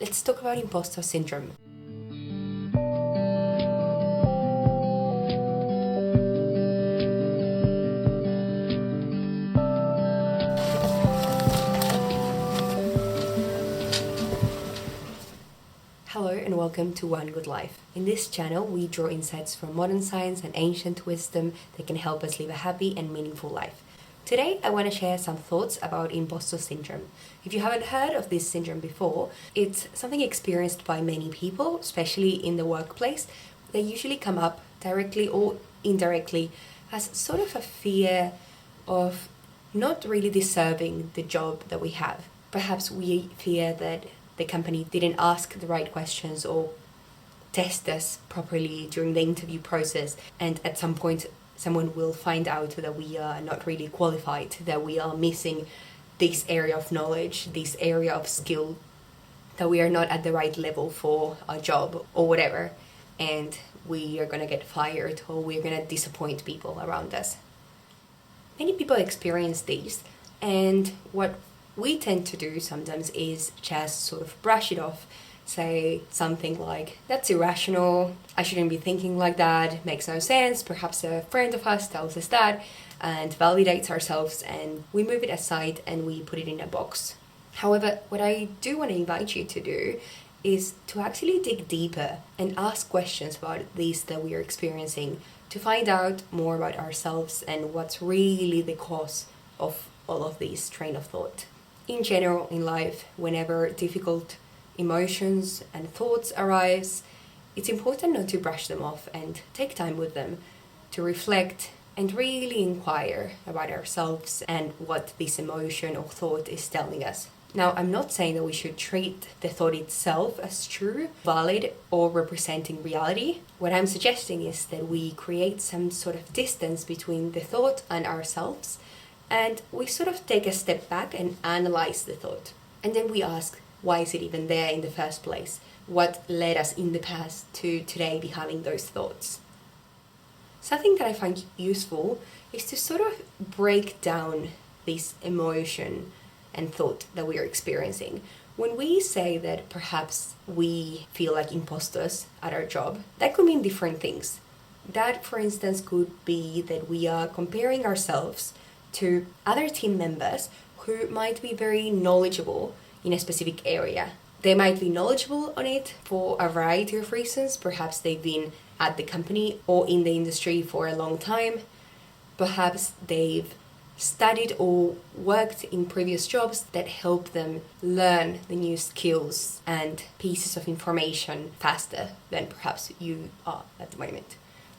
let's talk about imposter syndrome. Hello and welcome to One Good Life. In this channel, we draw insights from modern science and ancient wisdom that can help us live a happy and meaningful life. Today, I want to share some thoughts about imposter syndrome. If you haven't heard of this syndrome before, it's something experienced by many people, especially in the workplace. They usually come up directly or indirectly as sort of a fear of not really deserving the job that we have. Perhaps we fear that the company didn't ask the right questions or test us properly during the interview process, and at some point someone will find out that we are not really qualified, that we are missing this area of knowledge, this area of skill, that we are not at the right level for our job or whatever, and we are going to get fired or we're going to disappoint people around us. Many people experience these, and what we tend to do sometimes is just sort of brush it off, say something like, that's irrational, I shouldn't be thinking like that, makes no sense, perhaps a friend of us tells us that, and validates ourselves, and we move it aside and we put it in a box. However, what I do want to invite you to do is to actually dig deeper and ask questions about these that we are experiencing, to find out more about ourselves and what's really the cause of all of these train of thought. In general, in life, whenever difficult emotions and thoughts arise, it's important not to brush them off and take time with them to reflect and really inquire about ourselves and what this emotion or thought is telling us. Now, I'm not saying that we should treat the thought itself as true, valid, or representing reality. What I'm suggesting is that we create some sort of distance between the thought and ourselves, and we sort of take a step back and analyze the thought. And then we ask, why is it even there in the first place? What led us in the past to today be having those thoughts? Something that I find useful is to sort of break down this emotion and thought that we are experiencing. When we say that perhaps we feel like imposters at our job, that could mean different things. That, for instance, could be that we are comparing ourselves to other team members who might be very knowledgeable in a specific area. They might be knowledgeable on it for a variety of reasons. Perhaps they've been at the company or in the industry for a long time. Perhaps they've studied or worked in previous jobs that help them learn the new skills and pieces of information faster than perhaps you are at the moment.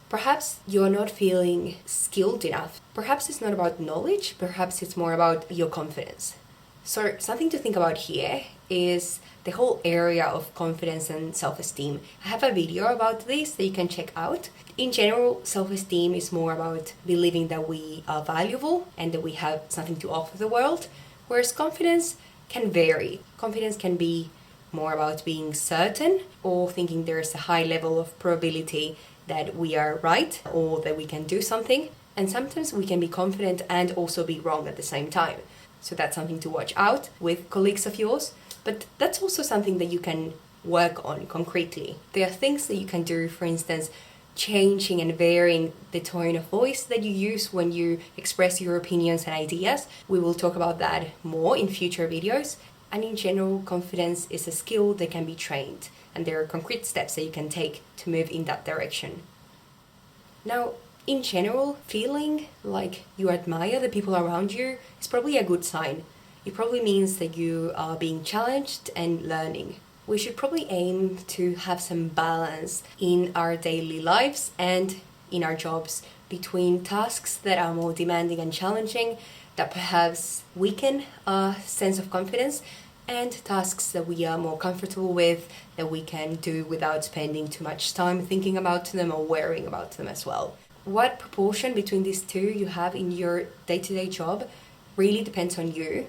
Perhaps you're not feeling skilled enough. Perhaps it's not about knowledge, perhaps it's more about your confidence. So something to think about here is the whole area of confidence and self-esteem. I have a video about this that you can check out. In general, self-esteem is more about believing that we are valuable and that we have something to offer the world, whereas confidence can vary. Confidence can be more about being certain or thinking there's a high level of probability that we are right or that we can do something. And sometimes we can be confident and also be wrong at the same time. So that's something to watch out with colleagues of yours. But that's also something that you can work on concretely. There are things that you can do, for instance, changing and varying the tone of voice that you use when you express your opinions and ideas. We will talk about that more in future videos. And in general, confidence is a skill that can be trained, and there are concrete steps that you can take to move in that direction. Now, in general, feeling like you admire the people around you is probably a good sign. It probably means that you are being challenged and learning. We should probably aim to have some balance in our daily lives and in our jobs between tasks that are more demanding and challenging, that perhaps weaken our sense of confidence, and tasks that we are more comfortable with, that we can do without spending too much time thinking about them or worrying about them as well. What proportion between these two you have in your day-to-day job really depends on you,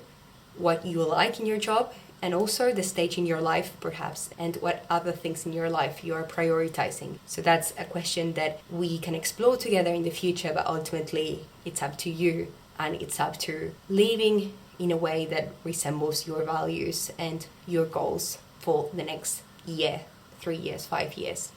what you like in your job, and also the stage in your life perhaps, and what other things in your life you are prioritizing. So that's a question that we can explore together in the future, but ultimately it's up to you, and it's up to living in a way that resembles your values and your goals for the next year, 3 years, 5 years.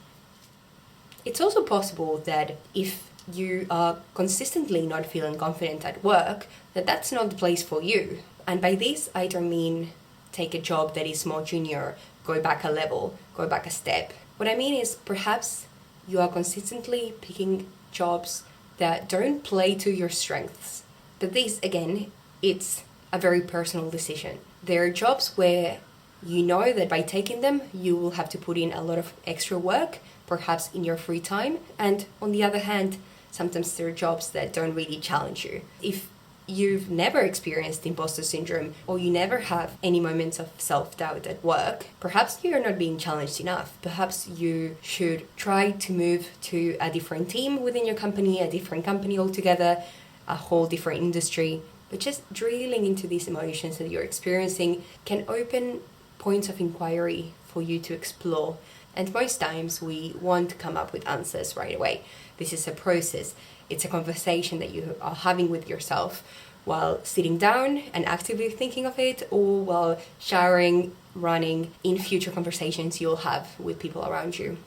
It's also possible that if you are consistently not feeling confident at work, that's not the place for you. And by this, I don't mean take a job that is more junior, go back a level, go back a step. What I mean is perhaps you are consistently picking jobs that don't play to your strengths. But this, again, it's a very personal decision. There are jobs where you know that by taking them, you will have to put in a lot of extra work, perhaps in your free time. And on the other hand, sometimes there are jobs that don't really challenge you. If you've never experienced imposter syndrome or you never have any moments of self-doubt at work, perhaps you're not being challenged enough. Perhaps you should try to move to a different team within your company, a different company altogether, a whole different industry. But just drilling into these emotions that you're experiencing can open points of inquiry for you to explore. And most times we won't come up with answers right away. This is a process. It's a conversation that you are having with yourself while sitting down and actively thinking of it, or while showering, running, in future conversations you'll have with people around you.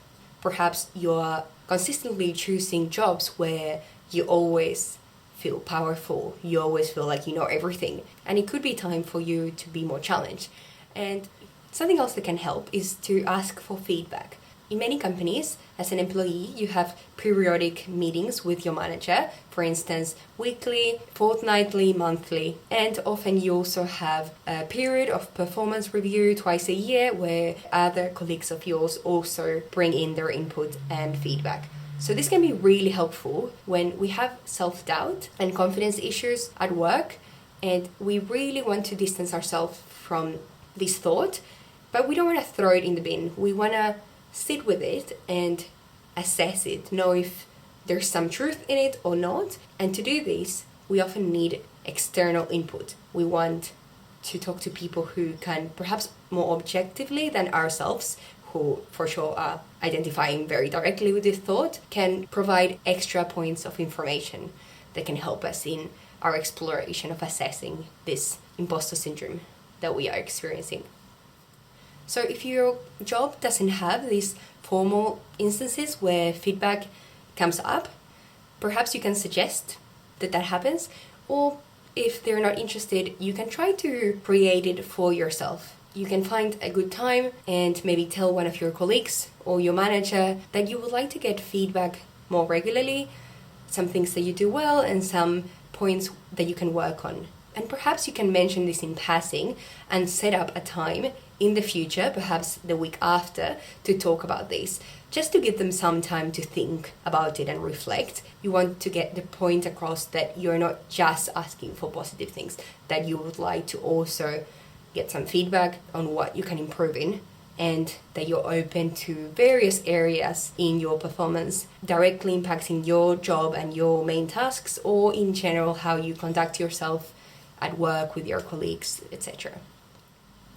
Perhaps you're consistently choosing jobs where you always feel powerful, you always feel like you know everything, and it could be time for you to be more challenged. And something else that can help is to ask for feedback. In many companies, as an employee, you have periodic meetings with your manager, for instance, weekly, fortnightly, monthly, and often you also have a period of performance review twice a year where other colleagues of yours also bring in their input and feedback. So this can be really helpful when we have self-doubt and confidence issues at work, and we really want to distance ourselves from this thought, but we don't want to throw it in the bin. We want to sit with it and assess it, know if there's some truth in it or not. And to do this, we often need external input. We want to talk to people who can, perhaps more objectively than ourselves, who for sure are identifying very directly with this thought, can provide extra points of information that can help us in our exploration of assessing this imposter syndrome that we are experiencing. So if your job doesn't have these formal instances where feedback comes up, perhaps you can suggest that happens, or if they're not interested, you can try to create it for yourself. You can find a good time and maybe tell one of your colleagues or your manager that you would like to get feedback more regularly, some things that you do well and some points that you can work on. And perhaps you can mention this in passing and set up a time in the future, perhaps the week after, to talk about this, just to give them some time to think about it and reflect. You want to get the point across that you're not just asking for positive things, that you would like to also get some feedback on what you can improve in, and that you're open to various areas in your performance directly impacting your job and your main tasks, or in general how you conduct yourself at work with your colleagues, etc.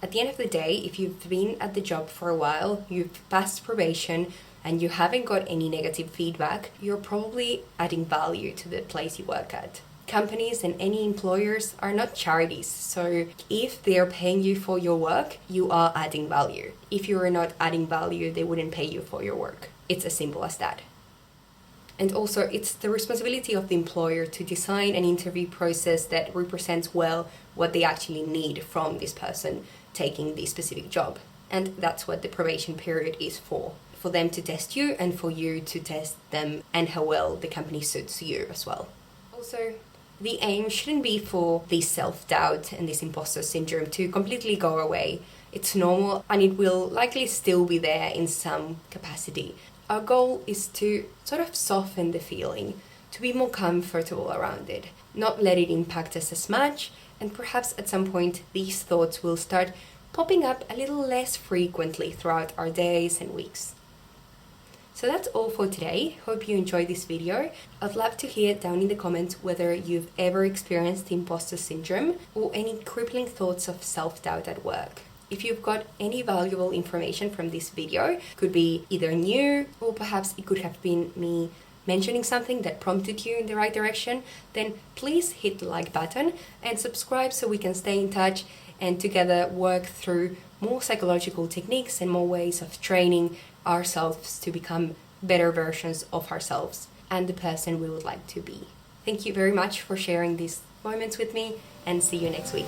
At the end of the day, if you've been at the job for a while, you've passed probation, and you haven't got any negative feedback, you're probably adding value to the place you work at. Companies and any employers are not charities, so if they're paying you for your work, you are adding value. If you are not adding value, they wouldn't pay you for your work. It's as simple as that. And also, it's the responsibility of the employer to design an interview process that represents well what they actually need from this person taking this specific job. And that's what the probation period is for them to test you and for you to test them, and how well the company suits you as well. Also, the aim shouldn't be for this self-doubt and this imposter syndrome to completely go away. It's normal and it will likely still be there in some capacity. Our goal is to sort of soften the feeling, to be more comfortable around it, not let it impact us as much, and perhaps at some point these thoughts will start popping up a little less frequently throughout our days and weeks. So that's all for today. Hope you enjoyed this video. I'd love to hear down in the comments whether you've ever experienced imposter syndrome or any crippling thoughts of self-doubt at work. If you've got any valuable information from this video, could be either new or perhaps it could have been me mentioning something that prompted you in the right direction, then please hit the like button and subscribe so we can stay in touch. and together work through more psychological techniques and more ways of training ourselves to become better versions of ourselves and the person we would like to be. Thank you very much for sharing these moments with me, and see you next week.